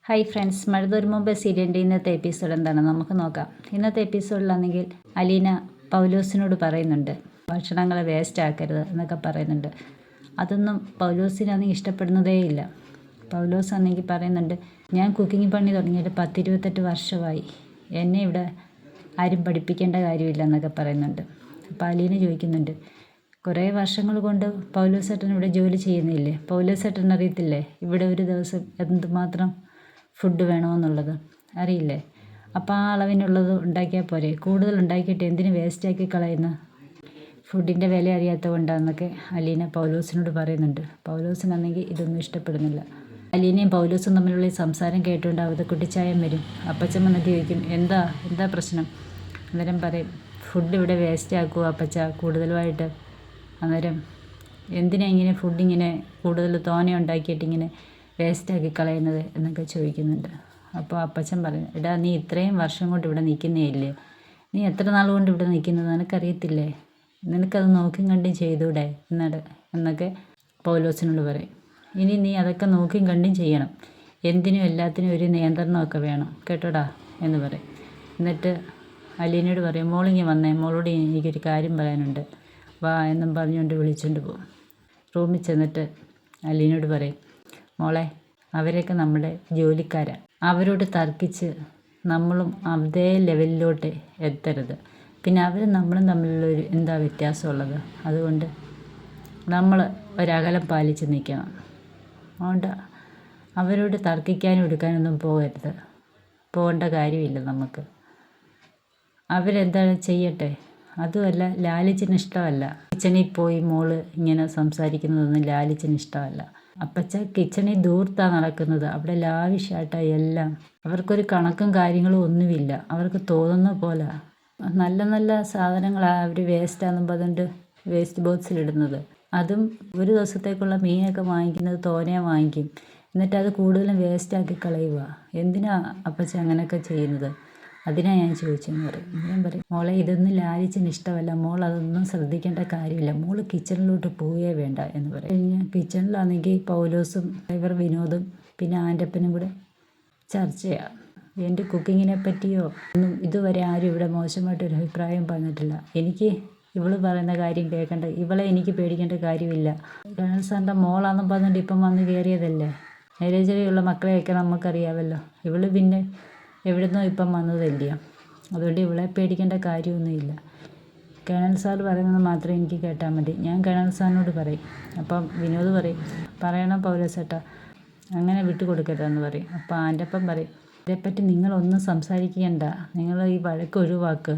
Hi friends, മഴ തോരും മുമ്പ് സീരിയലിൻ്റെ ഇന്നത്തെ എപ്പിസോഡ് എന്താണെന്ന് നമുക്ക് നോക്കാം. ഇന്നത്തെ എപ്പിസോഡിലാണെങ്കിൽ അലീന പൗലോസിനോട് പറയുന്നുണ്ട്, ഭക്ഷണങ്ങൾ വേസ്റ്റ് ആക്കരുത് എന്നൊക്കെ പറയുന്നുണ്ട്. അതൊന്നും പൗലോസിനാണെങ്കിൽ ഇഷ്ടപ്പെടുന്നതേയില്ല. പൗലോസ് ആണെങ്കിൽ പറയുന്നുണ്ട്, ഞാൻ കുക്കിംഗ് പണി തുടങ്ങിയിട്ട് 10-28 വർഷമായി, എന്നെ ഇവിടെ ആരും പഠിപ്പിക്കേണ്ട കാര്യമില്ല എന്നൊക്കെ പറയുന്നുണ്ട്. അപ്പോൾ അലീന ചോദിക്കുന്നുണ്ട്, കുറേ വർഷങ്ങൾ കൊണ്ട് പൗലോസേട്ടൻ ഇവിടെ ജോലി ചെയ്യുന്നില്ലേ? പൗലോസേട്ടൻ അറിയത്തില്ലേ ഇവിടെ ഒരു ദിവസം എന്തുമാത്രം ഫുഡ് വേണമെന്നുള്ളത്? അറിയില്ലേ? അപ്പോൾ ആ അളവിനുള്ളത് ഉണ്ടാക്കിയാൽ പോരെ? കൂടുതൽ ഉണ്ടാക്കിയിട്ട് എന്തിന് വേസ്റ്റാക്കി കളയുന്ന? ഫുഡിൻ്റെ വില അറിയാത്ത കൊണ്ടാണെന്നൊക്കെ അലീന പൗലോസിനോട് പറയുന്നുണ്ട്. പൗലോസിനാണെങ്കിൽ ഇതൊന്നും ഇഷ്ടപ്പെടുന്നില്ല. അലീനയും പൗലോസും തമ്മിലുള്ള ഈ സംസാരം കേട്ടുകൊണ്ട് അവിടെ കുട്ടിച്ചായം വരും. അപ്പച്ചൻ വന്നിട്ട് ചോദിക്കും, എന്താ പ്രശ്നം? അന്നേരം പറയും, ഫുഡ് ഇവിടെ വേസ്റ്റ് ആക്കുമോ അപ്പച്ച കൂടുതലുമായിട്ട്? അന്നേരം എന്തിനാ ഇങ്ങനെ ഫുഡിങ്ങനെ കൂടുതൽ തോനെ ഉണ്ടാക്കിയിട്ട് ഇങ്ങനെ വേസ്റ്റാക്കി കളയുന്നത് എന്നൊക്കെ ചോദിക്കുന്നുണ്ട്. അപ്പോൾ അപ്പച്ചൻ പറയും, എടാ നീ ഇത്രയും വർഷം കൊണ്ട് ഇവിടെ നിൽക്കുന്നേ ഇല്ലേ? നീ എത്ര നാൾ കൊണ്ട് ഇവിടെ നിൽക്കുന്നത് നിനക്കറിയത്തില്ലേ? നിനക്കത് നോക്കിയും കണ്ടും ചെയ്തൂടെ എന്നൊക്കെ പൗലോസിനോട് പറയും. ഇനി നീ അതൊക്കെ നോക്കിയും കണ്ടും ചെയ്യണം. എന്തിനും എല്ലാത്തിനും ഒരു നിയന്ത്രണമൊക്കെ വേണം കേട്ടോടാ എന്ന് പറയും. എന്നിട്ട് അലീനയോട് പറയും, മോളിങ്ങി വന്നേ, മോളോട് എനിക്കൊരു കാര്യം പറയാനുണ്ട്, വാ എന്നും പറഞ്ഞുകൊണ്ട് വിളിച്ചുകൊണ്ട് പോകും. റൂമിൽ ചെന്നിട്ട് അലീനയോട് പറയും, മോളെ, അവരെയൊക്കെ നമ്മുടെ ജോലിക്കാരാണ്, അവരോട് തർക്കിച്ച് നമ്മളും അതേ ലെവലിലോട്ട് എത്തരുത്. പിന്നെ അവരും നമ്മളും തമ്മിലുള്ളൊരു എന്താ വ്യത്യാസമുള്ളത്? അതുകൊണ്ട് നമ്മൾ ഒരകലം പാലിച്ച് നിൽക്കണം. അതുകൊണ്ട് അവരോട് തർക്കിക്കാനും എടുക്കാനൊന്നും പോകേണ്ട കാര്യമില്ല നമുക്ക്. അവരെന്താണ് ചെയ്യട്ടെ. അതുമല്ല, ലാലിച്ചിന് ഇഷ്ടമല്ല കിച്ചണിൽ പോയി മോള് ഇങ്ങനെ സംസാരിക്കുന്നതൊന്നും ലാലിച്ചിന് ഇഷ്ടമല്ല. അപ്പച്ച കിച്ചണിൽ ദൂർത്താണ് നടക്കുന്നത്, അവിടെ ലാവിഷായിട്ടാണ് എല്ലാം. അവർക്കൊരു കണക്കും കാര്യങ്ങളും ഒന്നുമില്ല. അവർക്ക് തോന്നുന്ന പോലെ നല്ല നല്ല സാധനങ്ങളാണ് അവർ വേസ്റ്റാണെന്നും പറഞ്ഞിട്ട് വേസ്റ്റ് ബോക്സിലിടുന്നത്. അതും ഒരു ദിവസത്തേക്കുള്ള മീനൊക്കെ വാങ്ങിക്കുന്നത് തോനെ വാങ്ങിക്കും, എന്നിട്ട് അത് കൂടുതലും വേസ്റ്റാക്കി കളയുക. എന്തിനാ അപ്പച്ച അങ്ങനെയൊക്കെ ചെയ്യുന്നത്? അതിനാ ഞാൻ ചോദിച്ചെന്ന് പറയും. ഞാൻ പറയും, മോളെ, ഇതൊന്നും ലാലിച്ചിന് ഇഷ്ടമല്ല, മോൾ അതൊന്നും ശ്രദ്ധിക്കേണ്ട കാര്യമില്ല, മോൾ കിച്ചണിലോട്ട് പോവുകയേ വേണ്ട എന്ന് പറയും. കഴിഞ്ഞാൽ കിച്ചണിലാണെങ്കിൽ പൗലോസും ഡ്രൈവർ വിനോദും പിന്നെ ആൻ്റപ്പനും കൂടെ ചർച്ചയാണ്. എൻ്റെ കുക്കിങ്ങിനെ പറ്റിയോ ഒന്നും ഇതുവരെ ആരും ഇവിടെ മോശമായിട്ടൊരു അഭിപ്രായം പറഞ്ഞിട്ടില്ല. എനിക്ക് ഇവള് പറയുന്ന കാര്യം കേൾക്കേണ്ട, ഇവളെ എനിക്ക് പേടിക്കേണ്ട കാര്യമില്ല. കേണൽ സാറിൻ്റെ മോളാണെന്നും പറഞ്ഞിട്ട് ഇപ്പം വന്ന് കയറിയതല്ലേ. നേരെചെറിയുള്ള മക്കളെയൊക്കെ നമുക്കറിയാമല്ലോ. ഇവള് പിന്നെ എവിടുന്നോ ഇപ്പം വന്നതല്ലയോ, അതുകൊണ്ട് ഇവളെ പേടിക്കേണ്ട കാര്യമൊന്നുമില്ല. കേണൽ സാർ പറയുന്നത് മാത്രം എനിക്ക് കേട്ടാൽ മതി, ഞാൻ കേണൽ സാറിനോട് പറയും. അപ്പം വിനോദ് പറയും, പറയണം പൗലോസേട്ടാ, അങ്ങനെ വിട്ടുകൊടുക്കരുതെന്ന് പറയും. അപ്പോൾ ആൻ്റപ്പൻ പറയും, ഇതേപ്പറ്റി നിങ്ങളൊന്നും സംസാരിക്കേണ്ട, നിങ്ങൾ ഈ വഴക്ക് ഒഴിവാക്ക്,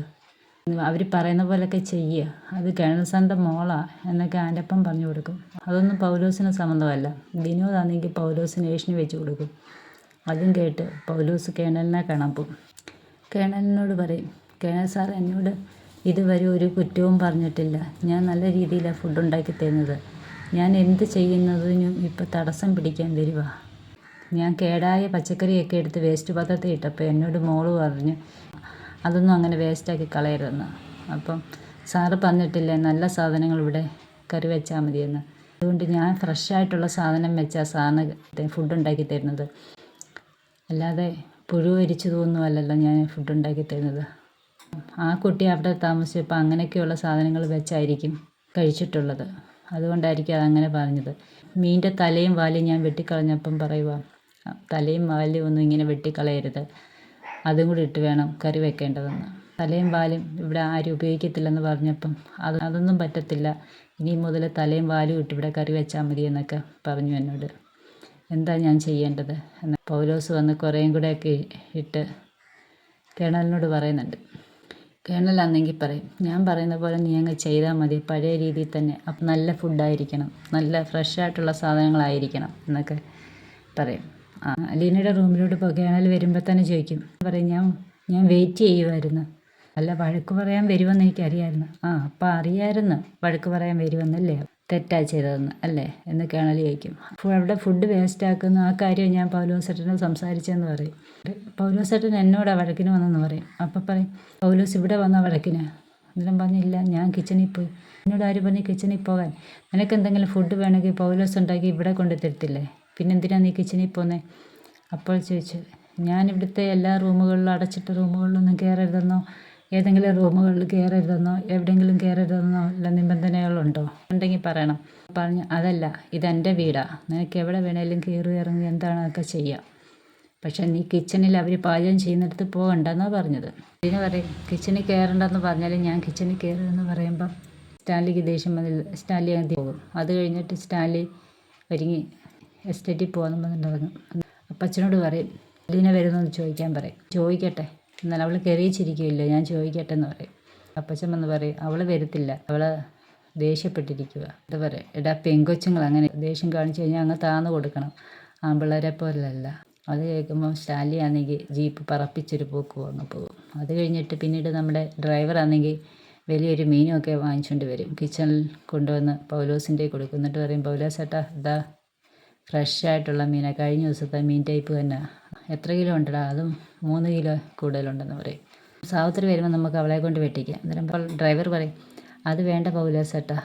അവർ പറയുന്ന പോലെയൊക്കെ ചെയ്യുക, അത് കേണൽ സാറിൻ്റെ മോളാ എന്നൊക്കെ ആൻ്റപ്പൻ പറഞ്ഞു കൊടുക്കും. അതൊന്നും പൗലോസിന് സമ്മതമല്ല. വിനോദാണെങ്കിൽ പൗലോസിന് ഏഷണി വെച്ച് കൊടുക്കും. അതും കേട്ട് പൗലോസ് കേണലിനെ കാണാൻ പോകും. കേണലിനോട് പറയും, കേണൽ സാർ എന്നോട് ഇതുവരെ ഒരു കുറ്റവും പറഞ്ഞിട്ടില്ല, ഞാൻ നല്ല രീതിയിലാണ് ഫുഡ് ഉണ്ടാക്കി തരുന്നത്, ഞാൻ എന്ത് ചെയ്യുന്നതിനും ഇപ്പോൾ തടസ്സം പിടിക്കാൻ വരുക. ഞാൻ കേടായ പച്ചക്കറിയൊക്കെ എടുത്ത് വേസ്റ്റ് പാത്രത്തിൽ ഇട്ടപ്പോൾ എന്നോട് മോള് പറഞ്ഞു അതൊന്നും അങ്ങനെ വേസ്റ്റാക്കി കളയരുതെന്ന്. അപ്പം സാറ് പറഞ്ഞിട്ടില്ലേ നല്ല സാധനങ്ങൾ ഇവിടെ കറി വെച്ചാൽ മതിയെന്ന്. അതുകൊണ്ട് ഞാൻ ഫ്രഷായിട്ടുള്ള സാധനം വെച്ചാൽ സാറിന് ഫുഡ് ഉണ്ടാക്കി തരുന്നത്, അല്ലാതെ പുഴു അരിച്ചതൊന്നും അല്ലല്ലോ ഞാൻ ഫുഡ് ഉണ്ടാക്കി തരുന്നത്. ആ കുട്ടി അവിടെ താമസിച്ചപ്പോൾ അങ്ങനെയൊക്കെയുള്ള സാധനങ്ങൾ വെച്ചായിരിക്കും കഴിച്ചിട്ടുള്ളത്, അതുകൊണ്ടായിരിക്കും അതങ്ങനെ പറഞ്ഞത്. മീനിൻ്റെ തലയും വാലും ഞാൻ വെട്ടിക്കളഞ്ഞപ്പം പറയുക, തലയും വാലും ഒന്നും ഇങ്ങനെ വെട്ടിക്കളയരുത്, അതും കൂടി ഇട്ട് വേണം കറി വെക്കേണ്ടതെന്ന്. തലയും വാലും ഇവിടെ ആരും ഉപയോഗിക്കത്തില്ലെന്ന് പറഞ്ഞപ്പം അതൊന്നും പറ്റത്തില്ല, ഇനി മുതൽ തലയും വാലും ഇട്ട് ഇവിടെ കറി വെച്ചാൽ മതി എന്നൊക്കെ പറഞ്ഞു എന്നോട്. എന്താ ഞാൻ ചെയ്യേണ്ടത് എന്ന് പൗലോസ് വന്ന് കുറേയും കൂടെയൊക്കെ ഇട്ട് കേണലിനോട് പറയുന്നുണ്ട്. കേണലാണെങ്കിൽ പറയും, ഞാൻ പറയുന്ന പോലെ നീ അങ്ങ് ചെയ്താൽ മതി, പഴയ രീതിയിൽ തന്നെ, അപ്പം നല്ല ഫുഡായിരിക്കണം, നല്ല ഫ്രഷായിട്ടുള്ള സാധനങ്ങളായിരിക്കണം എന്നൊക്കെ പറയും. അലീനയുടെ റൂമിലോട്ട് ഇപ്പോൾ കേണൽ വരുമ്പോൾ തന്നെ ചോദിക്കും, പറയും, ഞാൻ വെയിറ്റ് ചെയ്യുമായിരുന്നു. അല്ല, വഴക്ക് പറയാൻ വരുമെന്ന് എനിക്കറിയാമായിരുന്നു. അപ്പം അറിയാമായിരുന്നു വഴക്ക് പറയാൻ വരുമെന്നല്ലേ, തെറ്റാ ചെയ്തതെന്ന് അല്ലേ എന്ന് കേണൽ ചോദിക്കും. അവിടെ ഫുഡ് വേസ്റ്റാക്കുന്ന ആ കാര്യം ഞാൻ പൗലോസേട്ടനോട് സംസാരിച്ചെന്ന് പറയും. പൗലോസേട്ടൻ എന്നോടാ വഴക്കിന് വന്നെന്ന് പറയും. അപ്പം പറയും, പൗലോസ് ഇവിടെ വന്ന വഴക്കിന്? അന്നേരം പറഞ്ഞില്ല, ഞാൻ കിച്ചണിൽ പോയി. എന്നോട് ആര് പറഞ്ഞ് കിച്ചണിൽ പോകാൻ? നിനക്ക് എന്തെങ്കിലും ഫുഡ് വേണമെങ്കിൽ പൗലോസ് ഉണ്ടാക്കി ഇവിടെ കൊണ്ട് തരത്തില്ലേ, പിന്നെന്തിനാ നീ കിച്ചണിൽ പോകുന്നത്? അപ്പോൾ ചോദിച്ചു, ഞാനിവിടുത്തെ എല്ലാ റൂമുകളിലും അടച്ചിട്ട റൂമുകളിലൊന്നും കയറരുതെന്നോ, ഏതെങ്കിലും റൂമുകളിൽ കയറരുതെന്നോ, എവിടെയെങ്കിലും കയറരുതെന്നോ വല്ല നിബന്ധനകളുണ്ടോ? ഉണ്ടെങ്കിൽ പറയണം. പറഞ്ഞു, അതല്ല, ഇതെൻ്റെ വീടാണ്, നിനക്ക് എവിടെ വേണേലും കയറി ഇറങ്ങി എന്താണൊക്കെ ചെയ്യാം, പക്ഷെ നീ കിച്ചണിൽ അവർ പാചകം ചെയ്യുന്നിടത്ത് പോകണ്ടെന്നാണ് പറഞ്ഞത്. ഇതിന് പറയും, കിച്ചണിൽ കയറണ്ടെന്ന് പറഞ്ഞാലും ഞാൻ കിച്ചണിൽ കയറുമെന്ന് പറയുമ്പം സ്റ്റാൻലിക്ക് ദേഷ്യം വന്നില്ല. സ്റ്റാൻലി ആദ്യം പോകും. അത് കഴിഞ്ഞിട്ട് സ്റ്റാൻലി ഒരുങ്ങി എസ്റ്റേറ്റിൽ പോകാമെന്ന് പറഞ്ഞിറങ്ങും. അപ്പം അച്ഛനോട് പറയും, അലീന വരുന്നതെന്ന് ചോദിക്കാൻ പറയും. ചോദിക്കട്ടെ, എന്നാൽ അവൾ കയറിച്ചിരിക്കുമല്ലോ, ഞാൻ ചോദിക്കട്ടെ എന്ന് പറയും. അപ്പച്ചൻ വന്ന് പറയും, അവൾ വരത്തില്ല, അവൾ ദേഷ്യപ്പെട്ടിരിക്കുക. അത് പറയും, എടാ പെങ്കൊച്ചുങ്ങൾ അങ്ങനെ ദേഷ്യം കാണിച്ചു കഴിഞ്ഞാൽ അങ്ങ് താന്ന് കൊടുക്കണം, ആൺപിള്ളേരെ പോലല്ല. അത് കേൾക്കുമ്പോൾ സ്റ്റാൻലി ആണെങ്കിൽ ജീപ്പ് പറപ്പിച്ചൊരു പോക്ക് വന്ന് പോകും. അത് കഴിഞ്ഞിട്ട് പിന്നീട് നമ്മുടെ ഡ്രൈവറാണെങ്കിൽ വലിയൊരു മീനുമൊക്കെ വാങ്ങിച്ചുകൊണ്ട് വരും. കിച്ചണിൽ കൊണ്ടുവന്ന് പൗലോസിൻ്റെ കൊടുക്കും. എന്നിട്ട് പറയും, പൗലോസ് ചേട്ടാ, ഇതാ ഫ്രഷ് ആയിട്ടുള്ള മീനാണ്, കഴിഞ്ഞ ദിവസത്തെ മീൻ ടൈപ്പ് തന്നെ. എത്ര കിലോ ഉണ്ടടാ? അതും 3 കിലോ കൂടുതലുണ്ടെന്ന് പറയും. സാവിത്രി വരുമ്പോൾ നമുക്ക് അവളെ കൊണ്ട് വെട്ടിക്കാം. അന്നേരം ഡ്രൈവർ പറയും, അത് വേണ്ട പൗലോസ് ചേട്ടാ,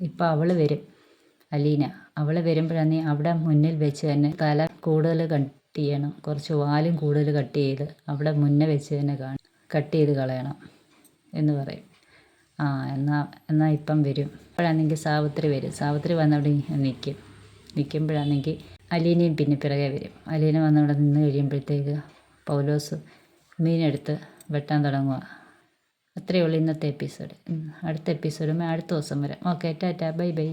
ഇപ്പം അവൾ വരും, അലീന. അവൾ വരുമ്പോഴാണ് നീ അവിടെ മുന്നിൽ വെച്ച് തന്നെ തല കൂടുതൽ കട്ട് ചെയ്യണം, കുറച്ച് വാലും കൂടുതൽ കട്ട് ചെയ്ത് അവിടെ മുന്നേ വെച്ച് തന്നെ കട്ട് ചെയ്ത് കളയണം എന്ന് പറയും. ആ എന്നാൽ ഇപ്പം വരും. അപ്പോഴാണെങ്കിൽ സാവിത്രി വരും. സാവിത്രി വന്നവിടെ നിൽക്കുമ്പോഴാണെങ്കിൽ അലീനയും പിന്നെ പിറകെ വരും. അലീന വന്നവിടെ നിന്ന് കഴിയുമ്പോഴത്തേക്ക് പൗലോസ് മീനെടുത്ത് വെട്ടാൻ തുടങ്ങുക. അത്രയേ ഉള്ളൂ ഇന്നത്തെ എപ്പിസോഡ്. അടുത്ത എപ്പിസോഡുമായി അടുത്ത ദിവസം വരാം. Okay, Tata, bye bye.